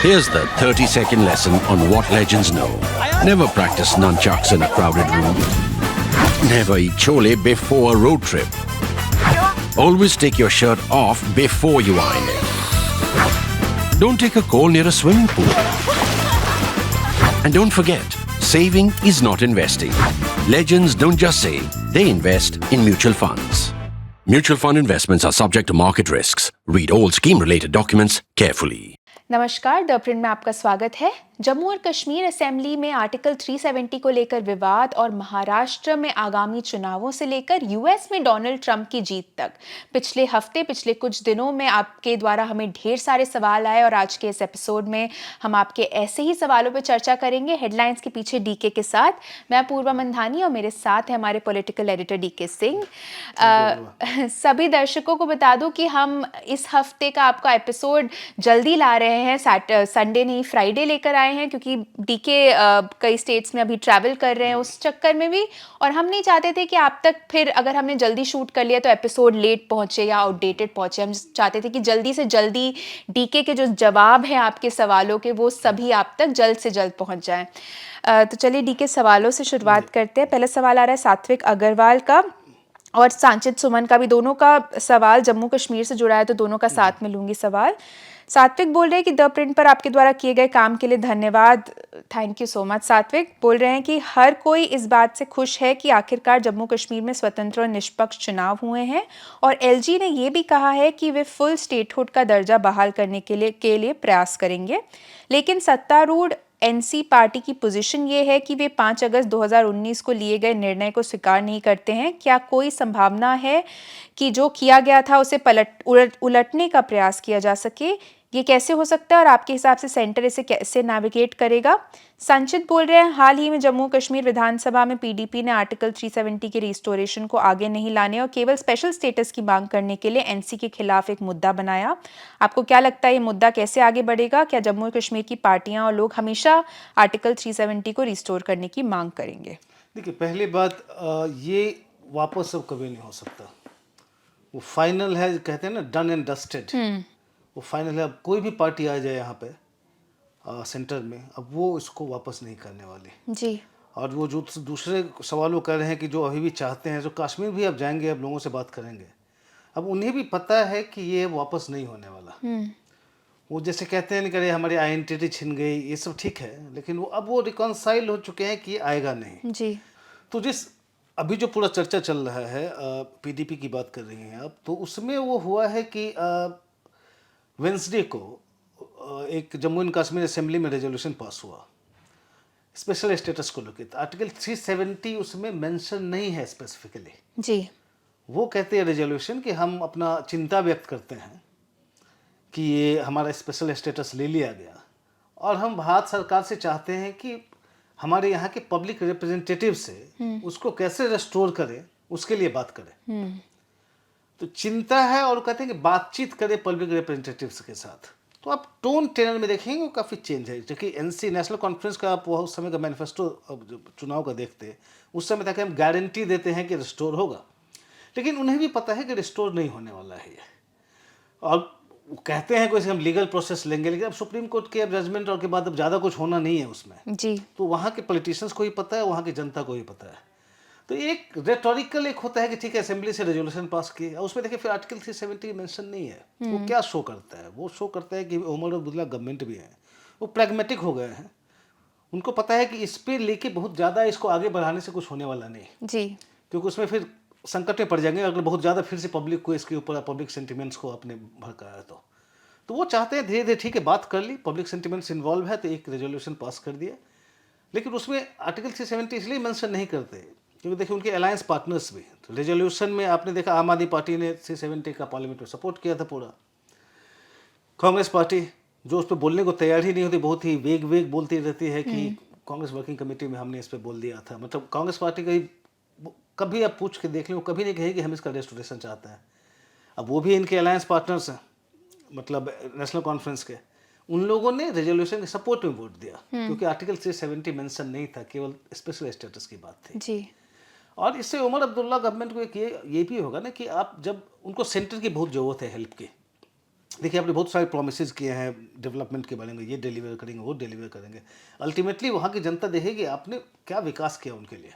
Here's the 30-second lesson on what legends know. Never practice nunchucks in a crowded room. Never eat chole before a road trip. Always take your shirt off before you iron it. Don't take a call near a swimming pool. And don't forget, saving is not investing. Legends don't just save, they invest in mutual funds. Mutual fund investments are subject to market risks. Read all scheme-related documents carefully. नमस्कार, the print में आपका स्वागत है। जम्मू और Kashmir assembly में article 370 को लेकर विवाद और महाराष्ट्र में आगामी चुनावों से लेकर यूएस में डोनाल्ड ट्रंप की जीत तक पिछले कुछ दिनों में आपके द्वारा हमें ढेर सारे सवाल आए और आज के इस एपिसोड में हम आपके ऐसे ही सवालों पर चर्चा करेंगे हेडलाइंस के पीछे डीके के साथ। मैं पूर्वा मंधानी और मेरे साथ है हमारे पॉलिटिकल एडिटर डीके सिंह। सभी दर्शकों को बता दूं कि हम इस हफ्ते का आपका एपिसोड जल्दी ला रहे हैं, संडे नहीं फ्राइडे लेकर आए हैं, क्योंकि डीके कई स्टेट्स में अभी ट्रैवल कर रहे हैं उस चक्कर में भी, और हम नहीं चाहते थे कि आप तक फिर अगर हमने जल्दी शूट कर लिया तो एपिसोड लेट पहुंचे या आउटडेटेड पहुंचे। हम चाहते थे कि जल्दी से जल्दी डीके के जो जवाब हैं आपके सवालों के वो सभी आप तक जल्द से जल्द पहुंच जाएं। तो चलिए डीके सवालों से शुरुआत करते हैं। पहला सवाल आ रहा है सात्विक अग्रवाल का और सांचित सुमन का भी, दोनों का सवाल जम्मू कश्मीर से जुड़ा है तो दोनों का साथ में लूंगी सवाल। सात्विक बोल रहे हैं कि द प्रिंट पर आपके द्वारा किए गए काम के लिए धन्यवाद। Thank you so much. सात्विक बोल रहे हैं कि हर कोई इस बात से खुश है कि आखिरकार जम्मू कश्मीर में स्वतंत्र और निष्पक्ष चुनाव हुए हैं, और एलजी ने ये भी कहा है कि वे फुल स्टेटहुड का दर्जा बहाल करने के लिए प्रयास करेंगे। लेकिन सत्तारूढ़ एनसी पार्टी की पोजीशन ये है कि वे 5 अगस्त 2019 को लिए गए निर्णय को स्वीकार नहीं करते हैं। क्या कोई संभावना है कि जो किया गया था उसे उलटने का प्रयास किया जा सके? ये कैसे हो सकता है और आपके हिसाब से सेंटर इसे कैसे नेविगेट करेगा? संचित बोल रहे हैं हाल ही में जम्मू कश्मीर विधानसभा में पीडीपी ने आर्टिकल 370 के रिस्टोरेशन को आगे नहीं लाने और केवल स्पेशल स्टेटस की मांग करने के लिए एनसी के खिलाफ एक मुद्दा बनाया। आपको क्या लगता है ये मुद्दा कैसे आगे बढ़ेगा? क्या जम्मू कश्मीर की पार्टियां और लोग हमेशा आर्टिकल 370 को रिस्टोर करने की मांग करेंगे? देखिए, पहली बात ये वापस अब कभी नहीं हो सकता। वो फाइनल है, कहते हैं ना, डन एंड डस्टेड। वो फाइनल है। अब कोई भी पार्टी आ जाए यहाँ पे सेंटर में, अब वो इसको वापस नहीं करने वाली जी। और वो जो दूसरे सवाल वो कर रहे हैं कि जो अभी भी चाहते हैं, जो कश्मीर भी अब जाएंगे, अब लोगों से बात करेंगे, अब उन्हें भी पता है कि ये वापस नहीं होने वाला। वो जैसे कहते हैं, नहीं करे हमारी आइडेंटिटी छिन गई, ये सब ठीक है, लेकिन वो अब वो रिकॉन्साइल हो चुके हैं कि ये आएगा नहीं। जी। तो जिस अभी जो पूरा चर्चा चल रहा है, पीडीपी की बात कर रही हैं आप, तो उसमें वो हुआ है कि वेंसडे को एक जम्मू एंड कश्मीर असेंबली में रेजोल्यूशन पास हुआ स्पेशल स्टेटस को लेकर। आर्टिकल 370 उसमें मेंशन नहीं है स्पेसिफिकली। जी। वो कहते हैं रेजोल्यूशन कि हम अपना चिंता व्यक्त करते हैं कि ये हमारा स्पेशल स्टेटस ले लिया गया, और हम भारत सरकार से चाहते हैं कि हमारे यहाँ के पब्लिक रिप्रेजेंटेटिव से उसको कैसे रेस्टोर करें, उसके लिए बात करें। तो चिंता है, और कहते हैं कि बातचीत करें पब्लिक रिप्रेजेंटेटिव्स के साथ। तो आप टोन टेनर में देखेंगे वो काफ़ी चेंज है, क्योंकि एनसी नेशनल कॉन्फ्रेंस का आप उस समय का मैनिफेस्टो चुनाव का देखते हैं, उस समय तक हम गारंटी देते हैं कि रिस्टोर होगा, लेकिन उन्हें भी पता है कि रिस्टोर नहीं होने वाला है ये। और कहते हैं कोई हम लीगल प्रोसेस लेंगे, लेकिन अब सुप्रीम कोर्ट के अब जजमेंट और के बाद अब ज़्यादा कुछ होना नहीं है उसमें। जी। तो वहाँ के पॉलिटिशियंस को ही पता है, वहाँ की जनता को ही पता है। तो एक रेटोरिकल एक होता है कि ठीक है असेंबली से रेजोल्यूशन पास किए, और उसमें देखिए फिर आर्टिकल 370 मेंशन नहीं है। वो क्या शो करता है? वो शो करता है कि उमर अब्दुल्ला गवर्नमेंट भी है, वो प्रैग्मेटिक हो गए हैं। उनको पता है कि इस पे लेके बहुत ज़्यादा इसको आगे बढ़ाने से कुछ होने वाला नहीं जी। क्योंकि उसमें फिर संकट में पड़ जाएंगे अगर बहुत ज़्यादा फिर से पब्लिक को इसके ऊपर पब्लिक सेंटिमेंट्स को अपने भड़काया तो वो चाहते हैं धीरे धीरे ठीक है बात कर ली, पब्लिक सेंटिमेंट्स इन्वॉल्व है तो एक रेजोल्यूशन पास कर दिया। लेकिन उसमें आर्टिकल 370 इसलिए मेंशन नहीं करते क्योंकि देखिए उनके अलायंस पार्टनर्स भी, तो रेजोल्यूशन में आपने देखा आम आदमी पार्टी ने 370 का पार्लियामेंट में सपोर्ट किया था पूरा। कांग्रेस पार्टी जो उस पर बोलने को तैयार ही नहीं होती, बहुत ही वेग बोलती रहती है कि कांग्रेस वर्किंग कमेटी में हमने इस पर बोल दिया था। मतलब कांग्रेस पार्टी का कभी आप पूछ के देख लें, वो कभी नहीं कहेगी हम इसका रेस्टोरेशन चाहते हैं। अब वो भी इनके अलायंस पार्टनर्स हैं, मतलब नेशनल कॉन्फ्रेंस के, उन लोगों ने रेजोल्यूशन के सपोर्ट में वोट दिया क्योंकि आर्टिकल 370 मेंशन नहीं था, केवल स्पेशल स्टेटस की बात थी जी। और इससे उमर अब्दुल्ला गवर्नमेंट को ये भी होगा ना कि आप जब उनको सेंटर की बहुत ज़रूरत है हेल्प की, देखिए आपने बहुत सारे प्रोमिसेस किए हैं डेवलपमेंट के बारे में, ये डिलीवर करेंगे वो डिलीवर करेंगे। अल्टीमेटली वहाँ की जनता देखेगी आपने क्या विकास किया उनके लिए,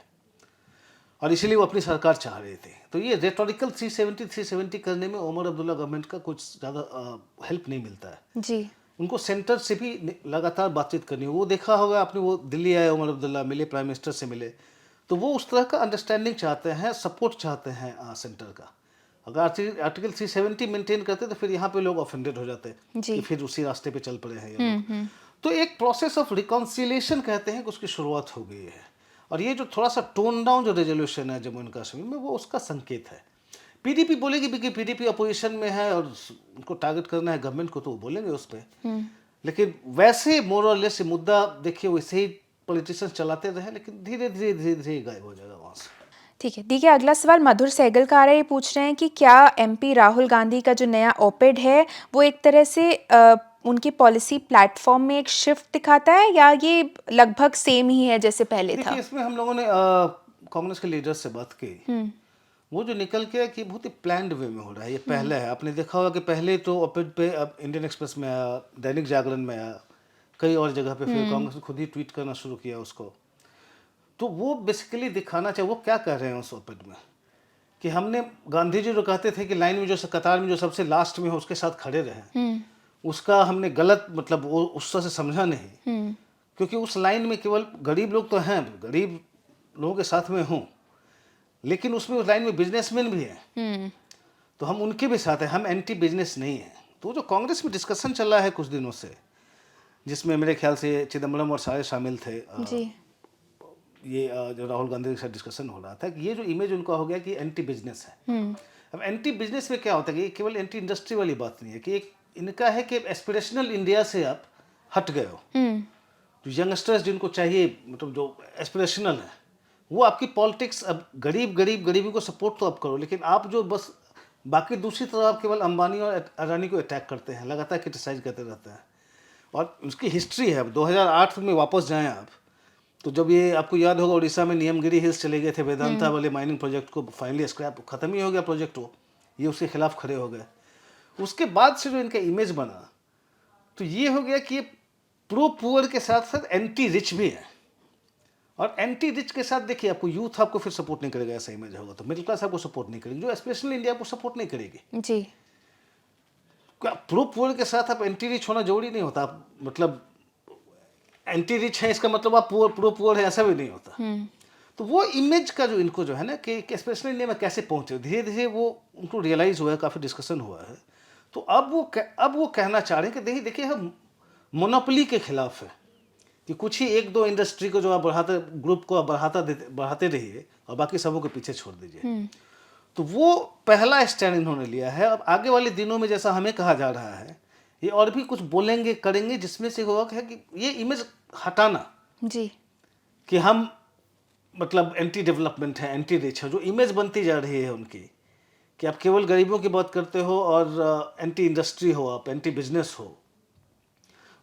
और इसीलिए वो अपनी सरकार चाह रहे थे। तो ये रेटोरिकल 370 करने में ओमर अब्दुल्ला गवर्नमेंट का कुछ ज़्यादा हेल्प नहीं मिलता है। जी। उनको सेंटर से भी लगातार बातचीत करनी है। वो देखा होगा आपने, वो दिल्ली आए ओमर अब्दुल्ला, मिले, प्राइम मिनिस्टर से मिले, तो वो उस तरह का अंडरस्टैंडिंग चाहते हैं, सपोर्ट चाहते हैं सेंटर का। अगर आर्टिकल 370 मेंटेन करते तो फिर यहाँ पे लोग ऑफेंडेड हो जाते जी। कि फिर उसी रास्ते पे चल पड़े हैं ये लोग। तो एक प्रोसेस ऑफ रिकॉन्सिलेशन कहते हैं कि उसकी शुरुआत हो गई है, और ये जो थोड़ा सा टोन डाउन जो रेजोल्यूशन है जम्मू एंड कश्मीर में, वो उसका संकेत है। पीडीपी बोलेगी भी कि पीडीपी अपोजिशन में है और उनको टारगेट करना है गवर्नमेंट को, तो वो बोलेंगे उस पर। लेकिन वैसे मोर और लेस मुद्दा देखिए वैसे ही पॉलिटिशियंस चलाते रहे, लेकिन धीरे धीरे धीरे धीरे गायब हो जाएगा वहाँ से। ठीक है, देखिए अगला सवाल मधुर सहगल का आ रहा है। ये पूछ रहे हैं कि क्या एमपी राहुल गांधी का जो नया ओपेड है वो एक तरह से उनकी पॉलिसी प्लेटफॉर्म में एक शिफ्ट दिखाता है, या ये लगभग सेम ही है जैसे पहले था? देखिए इसमें हम लोगों ने कांग्रेस के लीडर से बात की, वो जो निकल के है कि बहुत ही प्लान्ड वे में हो रहा है। ये पहला है, आपने देखा होगा कि पहले तो ओपेड पे अब इंडियन एक्सप्रेस में आया, दैनिक जागरण में आया, कई और जगह पे, फिर कांग्रेस ने खुद ही ट्वीट करना शुरू किया उसको। तो वो बेसिकली दिखाना चाहिए वो क्या कर रहे हैं उस ओपेड में, कि हमने गांधी जी जो कहते थे कि लाइन में जो कतार में जो सबसे लास्ट में हो उसके साथ खड़े रहे, उसका हमने गलत मतलब वो उस तरह से समझा नहीं, क्योंकि उस लाइन में केवल गरीब लोग तो हैं, गरीब लोगों के साथ में हूँ, लेकिन उसमें उस लाइन में बिजनेसमैन भी हैं, तो हम उनके भी साथ हैं, हम एंटी बिजनेस नहीं हैं। तो जो कांग्रेस में डिस्कशन चल रहा है कुछ दिनों से, जिसमें मेरे ख्याल से चिदम्बरम और सारे शामिल थे, जी। ये जो राहुल गांधी के साथ डिस्कशन हो रहा था कि ये जो इमेज उनका हो गया कि एंटी बिजनेस है। अब एंटी बिजनेस में क्या होता है कि केवल एंटी इंडस्ट्री वाली बात नहीं है, कि एक इनका है कि एस्पिरेशनल इंडिया से आप हट गए हो। जो यंगस्टर्स जिनको चाहिए, मतलब जो एस्पिरेशनल है, वो आपकी पॉलिटिक्स अब गरीबी को सपोर्ट तो आप करो, लेकिन आप जो बस बाकी दूसरी तरफ आप केवल अंबानी और अडानी को अटैक करते हैं, लगातार क्रिटिसाइज करते रहते हैं। और उसकी हिस्ट्री है, अब 2008 में वापस जाएं आप, तो जब ये आपको याद होगा उड़ीसा में नियमगिरी हिल्स चले गए थे, वेदांता वाले माइनिंग प्रोजेक्ट को फाइनली स्क्रैप खत्म ही हो गया प्रोजेक्ट, वो ये उसके खिलाफ खड़े हो गए। उसके बाद से जो इनका इमेज बना, तो ये हो गया कि ये प्रो पुअर के साथ साथ एंटी रिच भी है। और एंटी रिच के साथ देखिए आपको यूथ आपको फिर सपोर्ट नहीं करेगा, ऐसा इमेज होगा तो मिडिल क्लास आपको सपोर्ट नहीं करेगी, जो स्पेशल इंडिया आपको सपोर्ट नहीं करेगी। जी। क्या प्रो पुअर के साथ आप एंटी रिच होना जरूरी नहीं होता, आप मतलब एंटी रिच है इसका मतलब आप प्रो पुअर है ऐसा भी नहीं होता। तो वो इमेज का जो इनको जो है ना कि स्पेशल इंडिया में कैसे पहुंचे, धीरे धीरे वो उनको रियलाइज हुआ है, काफ़ी डिस्कशन हुआ है। तो अब वो कहना चाह रहे हैं कि देखिए हम मोनोपोली के खिलाफ है, कि कुछ ही एक दो इंडस्ट्री को जो आप बढ़ाते, ग्रुप को आप बढ़ाते रहिए और बाकी सबों के पीछे छोड़ दीजिए। तो वो पहला स्टैंड इन्होंने लिया है। अब आगे वाले दिनों में जैसा हमें कहा जा रहा है, ये और भी कुछ बोलेंगे करेंगे, जिसमें से होगा है कि ये इमेज हटाना, जी। कि हम मतलब एंटी डेवलपमेंट है, एंटी रिच है, जो इमेज बनती जा रही है उनकी, कि आप केवल गरीबों की बात करते हो और एंटी इंडस्ट्री हो, आप एंटी बिजनेस हो,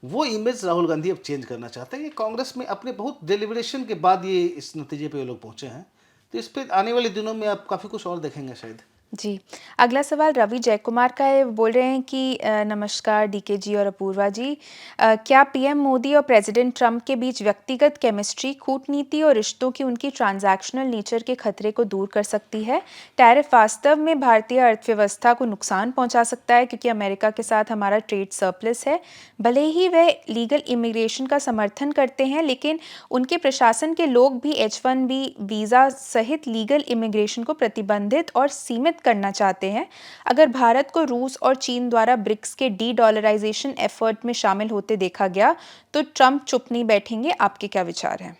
वो इमेज राहुल गांधी अब चेंज करना चाहते हैं। ये कांग्रेस में अपने बहुत डेलिब्रेशन के बाद ये इस नतीजे पे ये लोग पहुंचे हैं। तो इस पे आने वाले दिनों में आप काफ़ी कुछ और देखेंगे शायद। जी। अगला सवाल रवि जयकुमार का है। बोल रहे हैं कि नमस्कार डीके जी और अपूर्वा जी, क्या पीएम मोदी और प्रेसिडेंट ट्रंप के बीच व्यक्तिगत केमिस्ट्री कूटनीति और रिश्तों की उनकी ट्रांजैक्शनल नेचर के खतरे को दूर कर सकती है? टैरिफ वास्तव में भारतीय अर्थव्यवस्था को नुकसान पहुंचा सकता है, क्योंकि अमेरिका के साथ हमारा ट्रेड सरप्लस है। भले ही वे लीगल इमिग्रेशन का समर्थन करते हैं, लेकिन उनके प्रशासन के लोग भी H1B वीज़ा सहित लीगल इमिग्रेशन को प्रतिबंधित और सीमित करना चाहते हैं। अगर भारत को रूस और चीन द्वारा ब्रिक्स के डी-डॉलराइजेशन एफर्ट में शामिल होते देखा गया तो ट्रंप चुप नहीं बैठेंगे। आपके क्या विचार हैं?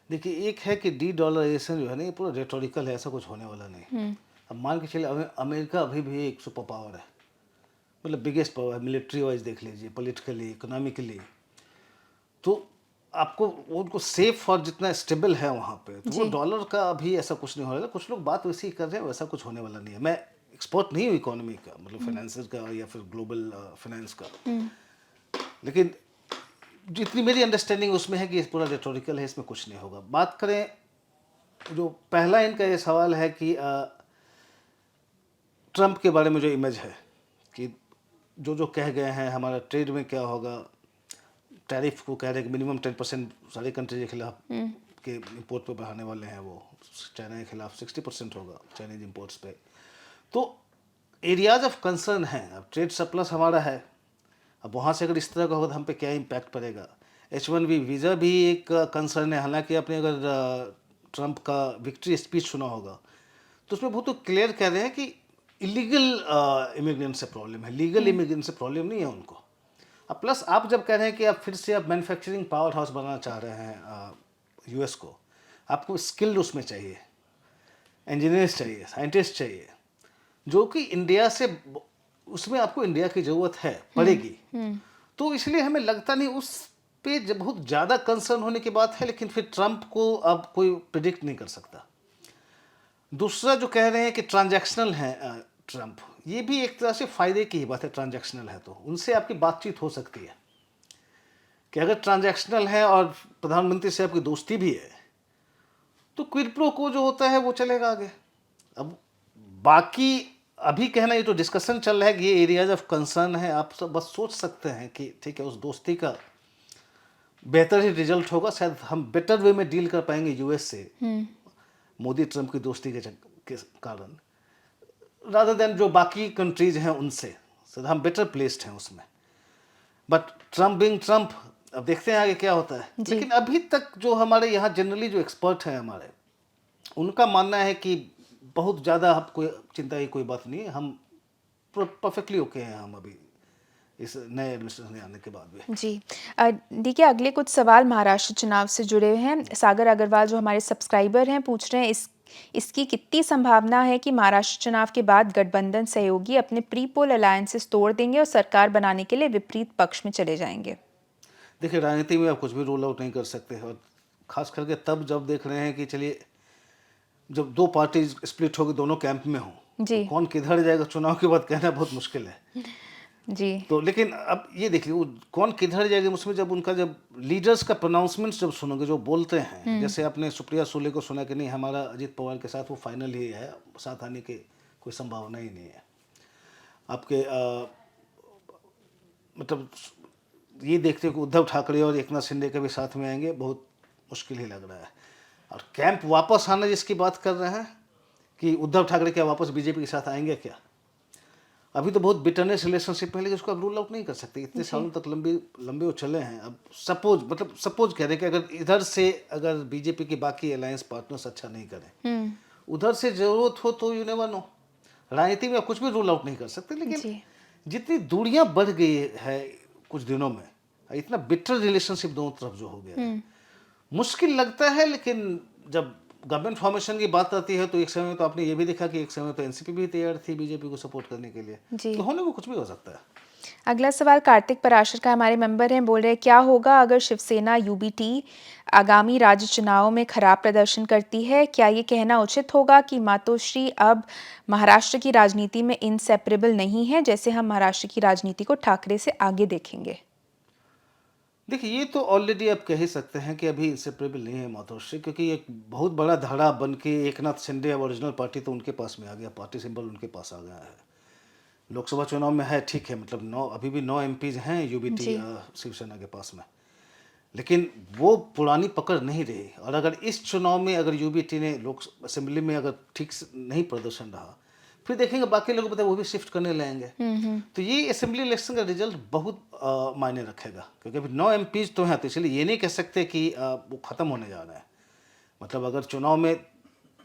देखिए, एक है कि डी-डॉलराइजेशन जो है ना, ये पूरा रेटोरिकल है, ऐसा कुछ होने वाला नहीं। अब मान के चलिए अमेरिका अभी भी एक सुपर पावर है, मतलब बिगेस्ट पावर है, मिलिट्री वाइज देख लीजिए, पॉलिटिकली, इकोनॉमिकली। तो आपको उनको सेफ और जितना स्टेबल है वहाँ पे, तो वो डॉलर का अभी ऐसा कुछ नहीं हो रहा है। कुछ लोग बात वैसी ही कर रहे हैं, वैसा कुछ होने वाला नहीं है। मैं एक्सपर्ट नहीं हूँ इकोनॉमी का, मतलब फाइनेंस का या फिर ग्लोबल फाइनेंस का, लेकिन जितनी मेरी अंडरस्टैंडिंग उसमें है कि ये पूरा रेटोरिकल है, इसमें कुछ नहीं होगा। बात करें जो पहला इनका ये सवाल है कि ट्रंप के बारे में जो इमेज है कि जो जो कह गए हैं हमारा ट्रेड में क्या होगा, टैरिफ को कह रहे हैं कि मिनिमम 10% सारे कंट्री के खिलाफ के इंपोर्ट पे बढ़ाने वाले हैं, वो चाइना के खिलाफ 60% होगा चाइनीज इंपोर्ट्स पे। तो एरियाज ऑफ कंसर्न हैं। अब ट्रेड सरप्लस हमारा है, अब वहाँ से अगर इस तरह का होगा तो हम पे क्या इम्पैक्ट पड़ेगा। H1B वीज़ा भी एक कंसर्न है। हालांकि आपने अगर ट्रंप का विक्ट्री स्पीच सुना होगा तो उसमें बहुत तो क्लियर कह रहे हैं कि इलीगल इमिग्रेंट से प्रॉब्लम है, लीगल इमिग्रेंट से प्रॉब्लम नहीं है उनको। अब प्लस आप जब कह रहे हैं कि आप फिर से आप मैन्युफैक्चरिंग पावर हाउस बनाना चाह रहे हैं यूएस को, आपको स्किल्ड उसमें चाहिए, इंजीनियर्स चाहिए, साइंटिस्ट चाहिए, जो कि इंडिया से, उसमें आपको इंडिया की ज़रूरत है पड़ेगी। तो इसलिए हमें लगता नहीं उस पे जब बहुत ज़्यादा कंसर्न होने की बात है, लेकिन फिर ट्रंप को अब कोई प्रिडिक्ट नहीं कर सकता। दूसरा जो कह रहे हैं कि ट्रांजैक्शनल है ट्रंप, ये भी एक तरह से फ़ायदे की ही बात है। ट्रांजैक्शनल है तो उनसे आपकी बातचीत हो सकती है कि अगर ट्रांजैक्शनल है और प्रधानमंत्री से आपकी दोस्ती भी है तो क्विड प्रो को जो होता है वो चलेगा आगे। अब बाकी अभी कहना, ये तो डिस्कशन चल रहा है कि ये एरियाज ऑफ कंसर्न है, आप सब बस सोच सकते हैं कि ठीक है उस दोस्ती का बेहतर ही रिजल्ट होगा, शायद हम बेटर वे में डील कर पाएंगे यूएस से मोदी ट्रंप की दोस्ती के कारण, रादर देन जो बाकी कंट्रीज हैं उनसे, शायद हम बेटर प्लेस्ड हैं उसमें। बट ट्रंप बिंग ट्रंप, अब देखते हैं आगे क्या होता है। लेकिन अभी तक जो हमारे यहाँ जनरली जो एक्सपर्ट हैं हमारे, उनका मानना है कि बहुत ज़्यादा कोई चिंता की कोई बात नहीं है, हम परफेक्टली ओके हैं हम अभी इस नए एडमिनिस्ट्रेशन आने के बाद भी। जी देखिए, अगले कुछ सवाल महाराष्ट्र चुनाव से जुड़े हुए हैं। सागर अग्रवाल जो हमारे सब्सक्राइबर हैं पूछ रहे हैं इसकी कितनी संभावना है कि महाराष्ट्र चुनाव के बाद गठबंधन सहयोगी अपने प्री पोल अलायंसेस तोड़ देंगे और सरकार बनाने के लिए विपरीत पक्ष में चले जाएंगे। देखिए, राजनीति में आप कुछ भी रोल आउट नहीं कर सकते, और खास करके तब जब देख रहे हैं कि चलिए जब दो पार्टी स्प्लिट होगी, दोनों कैंप में हों, तो कौन किधर जाएगा चुनाव के बाद कहना बहुत मुश्किल है जी। तो लेकिन अब ये देख लीजिए कौन किधर जाएगा, उसमें जब उनका जब लीडर्स का प्रोनाउंसमेंट्स जब सुनोगे, जो बोलते हैं, जैसे आपने सुप्रिया सुले को सुना कि नहीं हमारा अजीत पवार के साथ वो फाइनल ही है, साथ आने की कोई संभावना ही नहीं है। आपके मतलब ये देखते हो कि उद्धव ठाकरे और एकनाथ शिंदे के भी साथ में आएंगे, बहुत मुश्किल ही लग रहा है। और कैंप वापस आना जिसकी बात कर रहे हैं कि उद्धव ठाकरे क्या वापस बीजेपी के साथ आएंगे क्या, अभी तो बहुत बिटरनेस रिलेशनशिप है, लेकिन उसको आप रूल आउट नहीं कर सकते। इतने सालों तक लंबे वो चले हैं। अब सपोज कह रहे हैं कि अगर इधर से अगर बीजेपी की बाकी अलायंस पार्टनर्स अच्छा नहीं करें, उधर से जरूरत हो तो यू नेवर नो। राजनीति में आप कुछ भी रूल आउट नहीं कर सकते, लेकिन जितनी दूरियां बढ़ गई है कुछ दिनों में, इतना बिटर रिलेशनशिप दोनों तरफ जो हो गया है, मुश्किल लगता है। लेकिन जब गवर्नमेंट फॉर्मेशन की बात आती है तो एक समय में तो आपने ये भी देखा कि एक समय तो एनसीपी भी तैयार थी बीजेपी को सपोर्ट करने के लिए, तो होने को कुछ भी हो सकता है। अगला सवाल कार्तिक पराशर का हमारे मेंबर हैं, बोल रहे हैं क्या होगा अगर शिवसेना यूबीटी आगामी राज्य चुनाव में खराब प्रदर्शन करती है? क्या ये कहना उचित होगा कि मातोश्री अब महाराष्ट्र की राजनीति में इनसेपरेबल नहीं है, जैसे हम महाराष्ट्र की राजनीति को ठाकरे से आगे देखेंगे? देखिए, ये तो ऑलरेडी आप कह ही सकते हैं कि अभी इंसेपरेबल नहीं है मातोश्री, क्योंकि एक बहुत बड़ा धड़ा बन के एकनाथ शिंदे अब ओरिजिनल पार्टी तो उनके पास में आ गया, पार्टी सिंबल उनके पास आ गया है। लोकसभा चुनाव में है, ठीक है, मतलब अभी भी 9 एमपीज हैं यूबीटी शिवसेना के पास में, लेकिन वो पुरानी पकड़ नहीं रही। और अगर इस चुनाव में अगर यूबीटी ने लोक असेंबली में अगर ठीक से नहीं प्रदर्शन रहा, फिर देखेंगे बाकी लोग पता है वो भी शिफ्ट करने लगेंगे। तो ये असेंबली इलेक्शन का रिजल्ट बहुत मायने रखेगा, क्योंकि अभी 9 एमपीज तो हैं, तो इसलिए ये नहीं कह सकते कि वो ख़त्म होने जा रहा है। मतलब अगर चुनाव में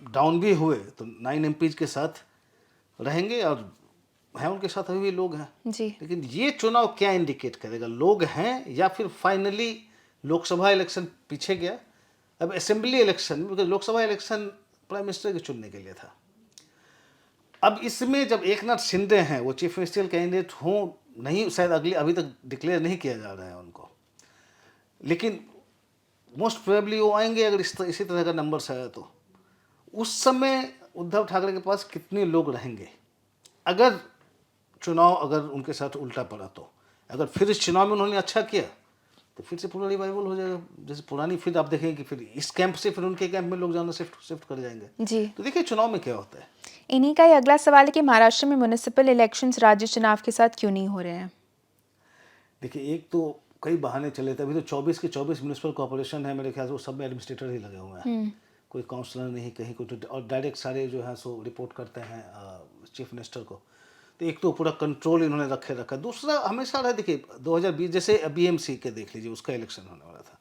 डाउन भी हुए तो 9 एमपीज के साथ रहेंगे, और हैं उनके साथ अभी भी लोग हैं जी। लेकिन ये चुनाव क्या इंडिकेट करेगा, लोग हैं या फिर फाइनली लोकसभा इलेक्शन पीछे गया। अब assembly election, Lok Sabha election prime minister के चुनने के लिए था, अब इसमें जब एकनाथ शिंदे हैं वो चीफ मिनिस्ट्रियल कैंडिडेट हों नहीं, शायद अभी तक डिक्लेयर नहीं किया जा रहा है उनको, लेकिन मोस्ट प्रोबेबली वो आएंगे अगर इसी तरह का नंबर आया तो। उस समय उद्धव ठाकरे के पास कितने लोग रहेंगे अगर चुनाव अगर उनके साथ उल्टा पड़ा तो। अगर फिर इस चुनाव में उन्होंने अच्छा किया तो फिर से पूरा रिवाइवल हो जाएगा। जैसे पुरानी, फिर आप देखेंगे कि फिर इस कैंप से फिर उनके कैंप में लोग जाना शिफ्ट कर जाएंगे। जी। तो देखिए चुनाव में क्या होता है। इन्हीं का ही अगला सवाल है कि महाराष्ट्र में म्युनिसिपल इलेक्शंस राज्य चुनाव के साथ क्यों नहीं हो रहे हैं? देखिए एक तो कई बहाने चले थे। अभी तो 24 के 24 म्यूनिसिपल कॉर्पोरेशन है, मेरे ख्याल से वो सब में एडमिनिस्ट्रेटर ही लगे हुए हैं। कोई काउंसलर नहीं कहीं कोई, और डायरेक्ट सारे जो है सो रिपोर्ट करते हैं चीफ मिनिस्टर को। तो एक तो पूरा कंट्रोल इन्होंने रखा। दूसरा हमेशा रहा, देखिए 2020 जैसे बीएमसी के देख लीजिए, उसका इलेक्शन होने वाला था,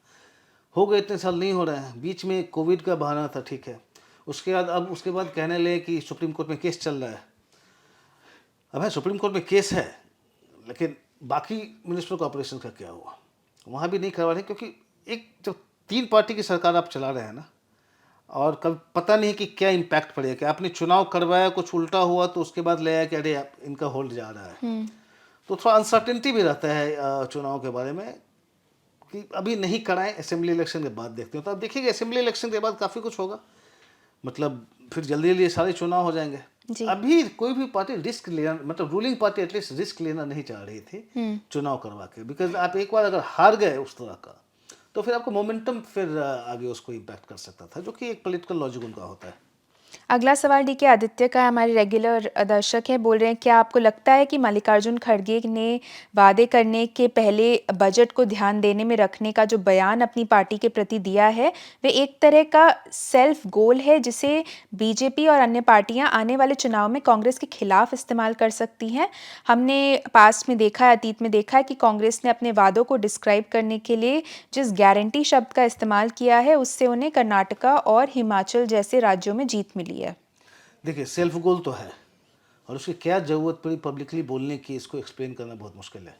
हो गए इतने साल नहीं हो रहे हैं। बीच में कोविड का बहाना था, ठीक है। उसके बाद कहने लगे कि सुप्रीम कोर्ट में केस चल रहा है। अब है सुप्रीम कोर्ट में केस है, लेकिन बाकी म्यूनिसिपल कॉर्पोरेशन का क्या हुआ, वहाँ भी नहीं करवा रहे। क्योंकि एक जब 3 पार्टी की सरकार आप चला रहे हैं ना, और कभी पता नहीं कि क्या इम्पैक्ट पड़ेगा, कि आपने चुनाव करवाया, कुछ उल्टा हुआ तो उसके बाद ले आया कि अरे इनका होल्ड जा रहा है। तो थोड़ा अनसर्टेनिटी भी रहता है चुनाव के बारे में, कि अभी नहीं कराएं, असेंबली इलेक्शन के बाद देखते हो। तो आप देखिएगा असेंबली इलेक्शन के बाद काफ़ी कुछ होगा, मतलब फिर जल्दी जल्दी सारे चुनाव हो जाएंगे। अभी कोई भी पार्टी रिस्क लेना, मतलब रूलिंग पार्टी एटलीस्ट रिस्क लेना नहीं चाह रही थी चुनाव करवा के। बिकॉज आप एक बार अगर हार गए उस तरह का, तो फिर आपको मोमेंटम फिर आगे उसको इम्पैक्ट कर सकता था, जो कि एक पॉलिटिकल लॉजिक उनका होता है। अगला सवाल डीके आदित्य का है, हमारे रेगुलर दर्शक है, बोल रहे हैं क्या आपको लगता है कि मल्लिकार्जुन खड़गे ने वादे करने के पहले बजट को ध्यान देने में रखने का जो बयान अपनी पार्टी के प्रति दिया है, वे एक तरह का सेल्फ गोल है जिसे बीजेपी और अन्य पार्टियां आने वाले चुनाव में कांग्रेस के खिलाफ इस्तेमाल कर सकती हैं? हमने पास्ट में देखा है, अतीत में देखा है कि कांग्रेस ने अपने वादों को डिस्क्राइब करने के लिए जिस गारंटी शब्द का इस्तेमाल किया है, उससे उन्हें कर्नाटका और हिमाचल जैसे राज्यों में जीत मिली है। देखिए सेल्फ गोल तो है, और उसकी क्या जरूरत पड़ी पब्लिकली बोलने की, इसको एक्सप्लेन करना बहुत मुश्किल है।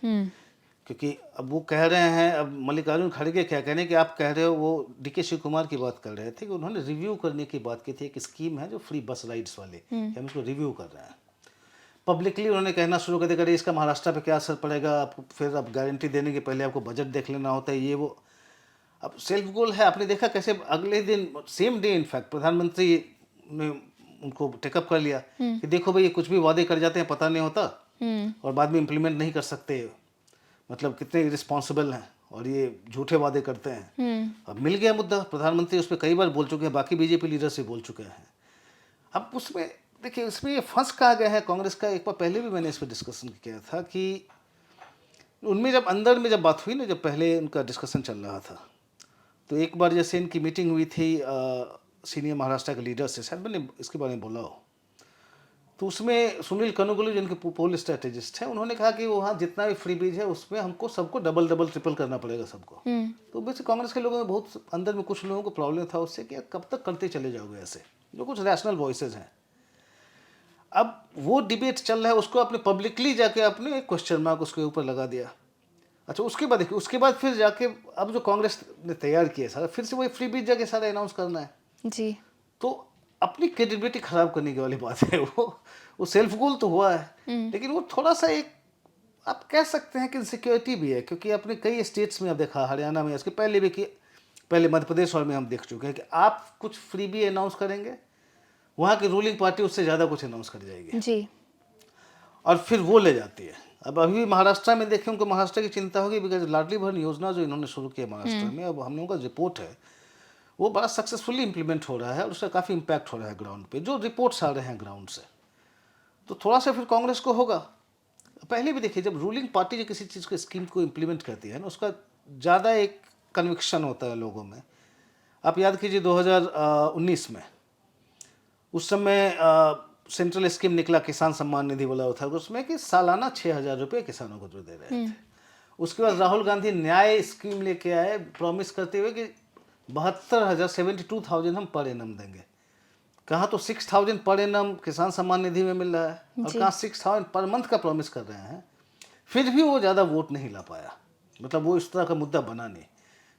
क्योंकि अब वो कह रहे हैं, अब मल्लिकार्जुन खड़गे क्या कह रहे हैं कि आप कह रहे हो, वो डीके शिव कुमार की बात कर रहे थे कि उन्होंने रिव्यू करने की बात की थी, एक स्कीम है जो फ्री बस राइड्स वाली, हम इसको रिव्यू कर रहे हैं। पब्लिकली उन्होंने कहना शुरू कर दिया, अरे इसका महाराष्ट्र पे क्या असर पड़ेगा, आपको फिर अब गारंटी देने के पहले आपको बजट देख लेना होता है, ये वो। अब सेल्फ गोल है। आपने देखा कैसे अगले दिन, सेम डे इनफैक्ट, प्रधानमंत्री ने उनको टेकअप कर लिया कि देखो भाई ये कुछ भी वादे कर जाते हैं, पता नहीं होता, और बाद में इम्प्लीमेंट नहीं कर सकते, मतलब कितने रिस्पॉन्सिबल हैं, और ये झूठे वादे करते हैं। अब मिल गया मुद्दा, प्रधानमंत्री उस पर कई बार बोल चुके हैं, बाकी बीजेपी लीडर से बोल चुके हैं। अब उसमें देखिए, इसमें ये फंस कहाँ गया है कांग्रेस का। एक बार पहले भी मैंने इस पर डिस्कशन किया था कि उनमें जब अंदर में जब बात हुई ना, जब पहले उनका डिस्कशन चल रहा था, तो एक बार जैसे इनकी मीटिंग हुई थी सीनियर महाराष्ट्र के लीडर से, शायद मैंने इसके बारे में बोला हो, तो उसमें सुनील कनुगुलु जिनके पोल स्ट्रेटेजिस्ट हैं, उन्होंने कहा कि वहाँ जितना भी फ्री बीज है उसमें हमको सबको डबल ट्रिपल करना पड़ेगा सबको। तो वैसे कांग्रेस के लोगों में बहुत अंदर में कुछ लोगों को प्रॉब्लम था उससे कि कब तक करते चले जाओगे ऐसे, जो कुछ रैशनल वॉइसेज हैं। अब वो डिबेट चल रहा है, उसको आपने पब्लिकली जाके आपने एक क्वेश्चन मार्क उसके ऊपर लगा दिया। अच्छा, उसके बाद देखिए, उसके बाद फिर जाके अब जो कांग्रेस ने तैयार किया सारा, फिर से वही फ्री बीज जाके सारा अनाउंस करना है जी। तो अपनी क्रेडिबिलिटी खराब करने की वाली बात है। वो सेल्फ गोल तो हुआ है, लेकिन वो थोड़ा सा एक, आप कह सकते हैं कि इनसिक्योरिटी भी है। क्योंकि आपने कई स्टेट्स में आप देखा, हरियाणा में, इसके पहले भी कि पहले मध्य प्रदेश और में हम देख चुके हैं कि आप कुछ फ्री भी अनाउंस करेंगे, वहाँ की रूलिंग पार्टी उससे ज़्यादा कुछ अनाउंस कर जाएगी जी, और फिर वो ले जाती है। अब अभी महाराष्ट्र में देखें, उनको महाराष्ट्र की चिंता होगी, बिकॉज लाडली बहन योजना जो इन्होंने शुरू किया महाराष्ट्र में, अब हम लोगों का रिपोर्ट है वो बड़ा सक्सेसफुली इम्प्लीमेंट हो रहा है, और उसका काफ़ी इम्पैक्ट हो रहा है ग्राउंड पे, जो रिपोर्ट्स आ रहे हैं ग्राउंड से। तो थोड़ा सा फिर कांग्रेस को होगा। पहले भी देखिए, जब रूलिंग पार्टी जो किसी चीज़ को स्कीम को इम्प्लीमेंट करती है ना, उसका ज़्यादा एक कन्विक्शन होता है लोगों में। आप याद कीजिए 2019 में, उस समय सेंट्रल स्कीम निकला, किसान सम्मान निधि बोला था, उसमें कि सालाना 6,000 रुपये किसानों को जो दे रहे थे। उसके बाद राहुल गांधी न्याय स्कीम लेके आए, प्रॉमिस करते हुए कि 72,000 72,000 हम पर एनम देंगे। कहाँ तो 6,000 पर एनम किसान सम्मान निधि में मिल रहा है, और कहाँ 6,000 पर मंथ का प्रॉमिस कर रहे हैं। फिर भी वो ज़्यादा वोट नहीं ला पाया, मतलब वो इस तरह का मुद्दा बना नहीं,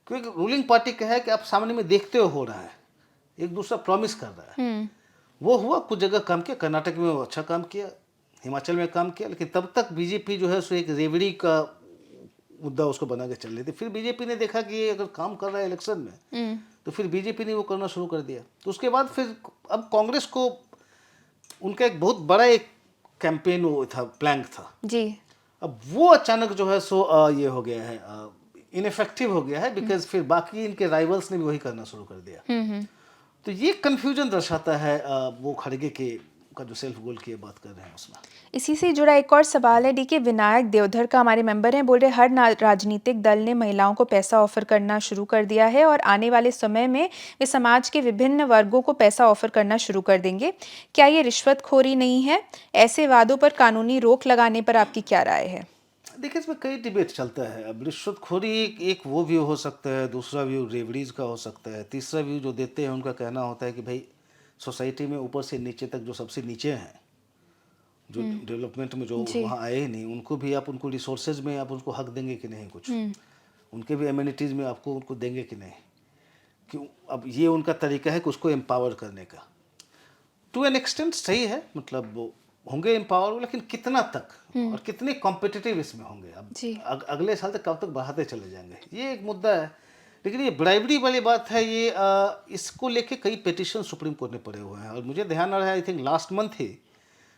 क्योंकि रूलिंग पार्टी का है कि आप सामने में देखते हो रहा है, एक दूसरा प्रॉमिस कर रहा है। वो हुआ, कुछ जगह काम किया, कर्नाटक में वो अच्छा काम किया, हिमाचल में काम किया, लेकिन तब तक बीजेपी जो है सो एक रेवड़ी का मुद्दा उसको बना के चल रही थी। फिर बीजेपी ने देखा कि ये अगर काम कर रहा है इलेक्शन में, तो फिर बीजेपी ने वो करना शुरू कर दिया। तो उसके बाद फिर अब कांग्रेस को उनका एक बहुत बड़ा एक कैंपेन वो था, प्लैंक था जी। अब वो अचानक जो है सो ये हो गया है, इनफेक्टिव हो गया है, बिकॉज फिर बाकी इनके राइवल्स ने भी वही करना शुरू कर दिया। तो ये कंफ्यूजन दर्शाता है वो खड़गे के का जो सेल्फ गोल की बात कर रहे हैं उसमें। इसी से जुड़ा एक और सवाल है डीके विनायक देवधर का, हमारे मेंबर हैं, बोल रहे हर राजनीतिक दल ने महिलाओं को पैसा ऑफर करना शुरू कर दिया है और आने वाले समय में वे समाज के विभिन्न वर्गों को पैसा ऑफर करना शुरू कर देंगे। क्या ये रिश्वतखोरी नहीं है? ऐसे वादों पर कानूनी रोक लगाने पर आपकी क्या राय है? देखिए, इसमें कई डिबेट चलता है। अब रिश्वतखोरी एक वो व्यू हो सकता है, दूसरा व्यू रेवड़ीज का हो सकता है, तीसरा व्यू जो देते हैं उनका कहना होता है कि भाई सोसाइटी में ऊपर से नीचे तक जो सबसे नीचे हैं, जो डेवलपमेंट में जो वहाँ आए ही नहीं, उनको भी आप उनको रिसोर्सेज में आप उनको हक देंगे कि नहीं, कुछ उनके भी एमिनिटीज़ में आपको उनको देंगे कि नहीं। क्यों? अब ये उनका तरीका है कि उसको एम्पावर करने का। टू एन एक्सटेंट सही है, मतलब वो होंगे एम्पावर, लेकिन कितना तक और कितने कॉम्पिटिटिव इसमें होंगे। अब अगले साल तक कब तक बढ़ाते चले जाएंगे, ये एक मुद्दा है। लेकिन ये ब्राइबरी वाली बात है, ये इसको लेके कई पिटिशन सुप्रीम कोर्ट में पड़े हुए हैं और मुझे ध्यान आ रहा है, I think last month he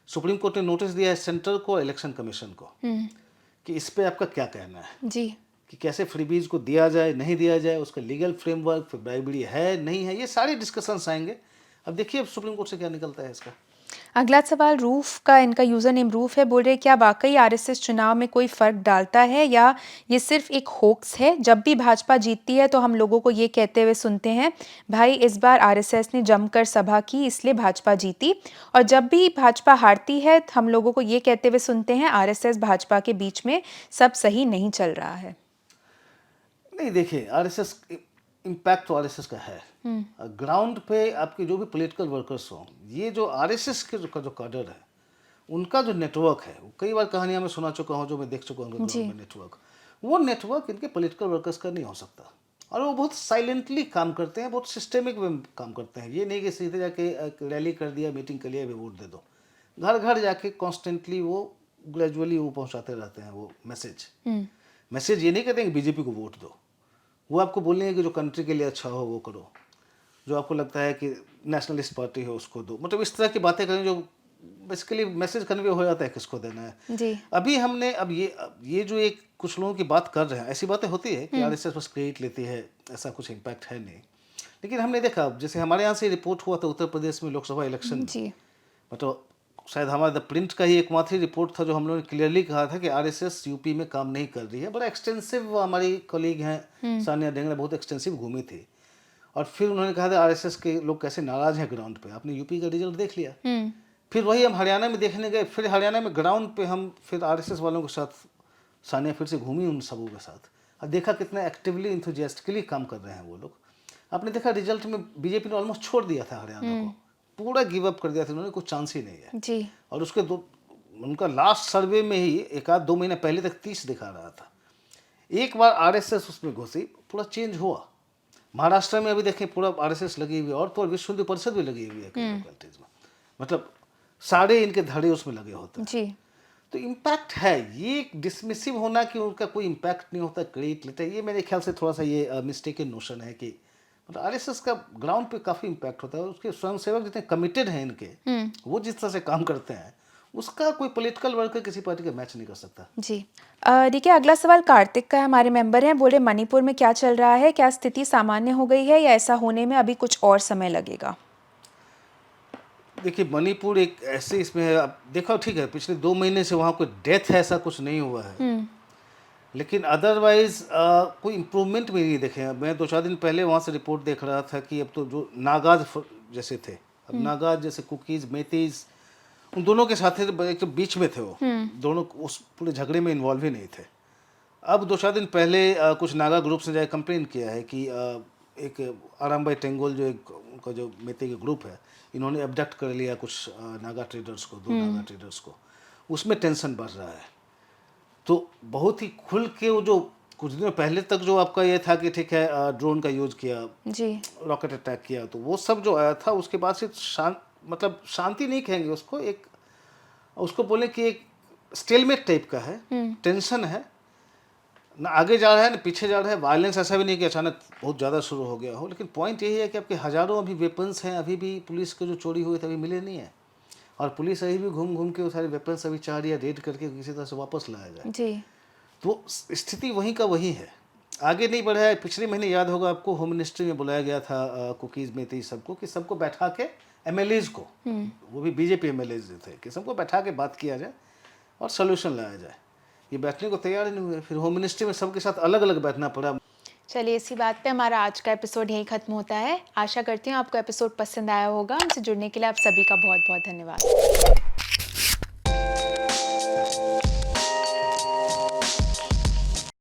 supreme court ने नोटिस दिया है सेंटर को, इलेक्शन कमीशन को, कि इस पे आपका क्या कहना है जी, कि कैसे फ्रीबीज को दिया जाए, नहीं दिया जाए, उसका लीगल फ्रेमवर्क, फिर ब्राइबरी है नहीं है, ये सारे डिस्कशंस आएंगे। अब देखिए अब सुप्रीम कोर्ट से क्या निकलता है इसका। अगला सवाल रूफ का, इनका यूज़र नेम रूफ है, बोल रहे क्या वाकई आरएसएस चुनाव में कोई फ़र्क डालता है या ये सिर्फ एक होक्स है? जब भी भाजपा जीतती है तो हम लोगों को ये कहते हुए सुनते हैं भाई इस बार आरएसएस ने जमकर सभा की इसलिए भाजपा जीती, और जब भी भाजपा हारती है हम लोगों को ये कहते हुए सुनते हैं आरएसएस भाजपा के बीच में सब सही नहीं चल रहा है। नहीं, देखिए आरएसएस इम्पैक्ट तो आरएसएस का है ग्राउंड पे। आपके जो भी पॉलिटिकल वर्कर्स हों, ये जो आरएसएस के जो काडर है, उनका जो नेटवर्क है, कई बार कहानियां मैं सुना चुका हूँ, जो मैं देख चुका हूँ ग्राउंड में नेटवर्क, वो नेटवर्क इनके पॉलिटिकल वर्कर्स का नहीं हो सकता। और वो बहुत साइलेंटली काम करते हैं, बहुत सिस्टेमिक वे काम करते हैं। ये नहीं कि सीधे जाके रैली कर दिया, मीटिंग कर लिया, वोट दे दो। घर घर जाके कॉन्स्टेंटली वो ग्रेजुअली वो पहुँचाते रहते हैं वो मैसेज। ये नहीं कहते हैं कि बीजेपी को वोट दो, वो आपको बोलेंगे कि जो कंट्री के लिए अच्छा हो वो करो, जो आपको लगता है कि नेशनलिस्ट पार्टी हो उसको दो, मतलब इस तरह की बातें करें जो बेसिकली मैसेज कन्वे हो जाता है किसको देना है जी। अभी हमने अब ये जो एक कुछ लोगों की बात कर रहे हैं, ऐसी बातें होती है कि आरएसएस बस क्रेडिट लेती है, ऐसा कुछ इम्पैक्ट है नहीं। लेकिन हमने देखा, जैसे हमारे यहाँ से रिपोर्ट हुआ था उत्तर प्रदेश में लोकसभा इलेक्शन में, मतलब शायद हमारा द प्रिंट का ही एकमात्र रिपोर्ट था जो हम लोगों ने क्लियरली कहा था कि आरएसएस यूपी में काम नहीं कर रही है। बड़ा एक्सटेंसिव, हमारी कलीग हैं सानिया डेंगरा, बहुत एक्सटेंसिव घूमी थी और फिर उन्होंने कहा था आरएसएस के लोग कैसे नाराज हैं ग्राउंड पे। आपने यूपी का रिजल्ट देख लिया, फिर वही हम हरियाणा में देखने गए, फिर हरियाणा में ग्राउंड पे हम फिर आरएसएस वालों के साथ सानिया फिर से घूमी उन सबों के साथ, और देखा कितना एक्टिवली इंथुजियास्टिकली काम कर रहे हैं वो लोग। आपने देखा रिजल्ट में बीजेपी ने ऑलमोस्ट छोड़ दिया था हरियाणा को, पूरा गिव अप कर दिया था, उन्होंने कुछ चांस ही नहीं है जी। और उसके उनका लास्ट सर्वे में ही एक आध 2 महीने पहले तक 30 दिखा रहा था। एक बार आरएसएस उसमें घुसी, पूरा चेंज हुआ। महाराष्ट्र में अभी देखें पूरा आरएसएस लगी हुई है, और तो विश्व हिंदू परिषद भी लगी हुई है कई लोकेलिटीज में, मतलब सारे इनके धड़े उसमें लगे होते हैं जी। तो इम्पैक्ट है। ये डिसमिसिव होना कि उनका कोई इम्पैक्ट नहीं होता, क्रेडिट लेते हैं, ये मेरे ख्याल से थोड़ा सा ये मिस्टेकन नोशन है कि मतलब आरएसएस का ग्राउंड पे काफ़ी इम्पैक्ट होता है। उसके स्वयंसेवक जितने कमिटेड हैं इनके, वो जिस तरह से काम करते हैं, उसका कोई पॉलिटिकल वर्कर किसी पार्टी का मैच नहीं कर सकता। जी। देखिए अगला सवाल कार्तिक का है, हमारे मेंबर हैं, बोले मणिपुर में क्या चल रहा है? क्या स्थिति सामान्य हो गई है या ऐसा होने में अभी कुछ और समय लगेगा? देखिए मणिपुर एक ऐसे इसमें है, अब देखो ठीक है पिछले 2 महीने से वहाँ कोई डेथ है ऐसा कुछ नहीं हुआ है, लेकिन अदरवाइज कोई इम्प्रूवमेंट भी नहीं देखे। मैं 2-4 दिन पहले वहाँ से रिपोर्ट देख रहा था कि अब तो जो नागाज जैसे थे, अब नागाज जैसे कुकीज़ मेतीज़, उन दोनों के साथ एक तो बीच में थे, वो दोनों उस पूरे झगड़े में इन्वॉल्व ही नहीं थे। अब 2-4 दिन पहले कुछ नागा ग्रुप्स ने जाकर कंप्लेन किया है कि एक आरामबाई टेंगोल जो एक उनका जो मेते के ग्रुप है, इन्होंने अबडक्ट कर लिया कुछ नागा ट्रेडर्स को, 2 नागा ट्रेडर्स को। उसमें टेंशन बढ़ रहा है। तो बहुत ही खुल के वो जो कुछ दिनों पहले तक जो आपका ये था कि ठीक है ड्रोन का यूज किया जी, रॉकेट अटैक किया, तो वो सब जो आया था उसके बाद से मतलब शांति नहीं कहेंगे उसको, एक उसको बोले कि एक स्टेलमेट टाइप का है, टेंशन है, ना आगे जा रहा है ना पीछे जा रहा है। वायलेंस ऐसा भी नहीं कि अचानक बहुत ज़्यादा शुरू हो गया हो, लेकिन पॉइंट यही है कि आपके हज़ारों अभी वेपन्स हैं, अभी भी पुलिस के जो चोरी हुए थे अभी मिले नहीं है, और पुलिस अभी भी घूम घूम के वो सारे वेपन्स अभी चाह रही है रेड करके किसी तरह से वापस लाया जाए जी। तो स्थिति वहीं का वही है। आगे नहीं बढ़ा है। पिछले महीने याद होगा आपको, होम मिनिस्ट्री में बुलाया गया था कुकीज़ में थी सबको, कि सबको बैठा के एमएलएज को, वो भी बीजेपी एमएलएज थे, कि सबको बैठा के बात किया जाए और सोल्यूशन लाया जाए। ये बैठने को तैयार नहीं हुए, फिर होम मिनिस्ट्री में सबके साथ अलग अलग बैठना पड़ा। चलिए, इसी बात पे हमारा आज का एपिसोड यहीं खत्म होता है। आशा करती हूँ आपको एपिसोड पसंद आया होगा। हमसे जुड़ने के लिए आप सभी का बहुत बहुत धन्यवाद।